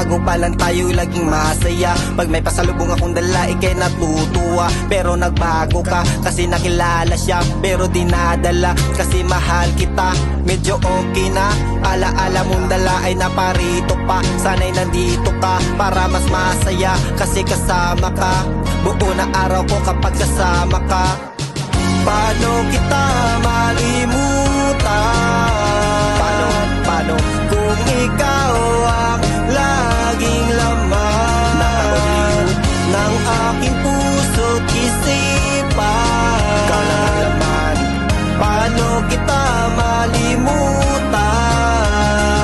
bago pa lang tayo laging masaya. Pag may pasalubong akong dala, ikay natutuwa. Pero nagbago ka kasi nakilala siya, pero dinadala kasi mahal kita. Medyo okay na, alaala mong dala ay naparito pa. Sana'y nandito ka para mas masaya kasi kasama ka. Buo na araw ko kapag kasama ka. Paano kita malimutan? Paano kung ikaw ang laging laman ng aking puso't isipan? Ikaw lang ang laman. Paano kita malimutan?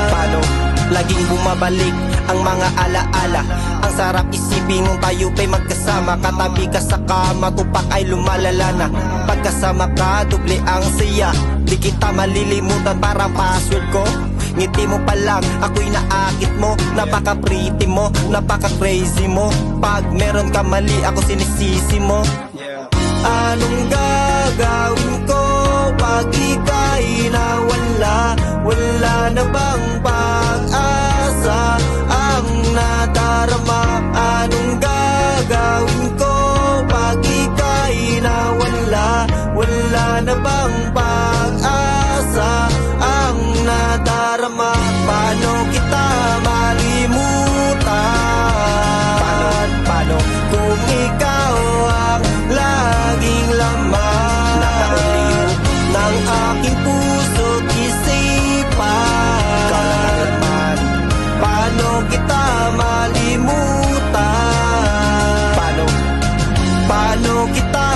Paano laging bumabalik ang mga alaala? Ang sarap isipin nung tayo pa'y magkasama. Katabi ka sa kama, tupak ay lumalala na. Pagkasama ka, doble ang saya. Di kita malilimutan, parang password ko. Ngiti mo pa lang, ako'y naakit mo. Napaka-pretty mo, napaka-crazy mo. Pag meron ka mali, ako sinisisi mo. Anong gagawin ko pag ika'y nawala? Wala na bang pag-asa ang nadarama? Anong gagawin ko pag ika'y nawala? Wala na bang pag-asa ang nadarama? Paano kita malimutan? Paano kung ikaw ang laging laman ng aking puso't isipan? Ikaw lang ang laman. Paano kita malimutan? Paano kita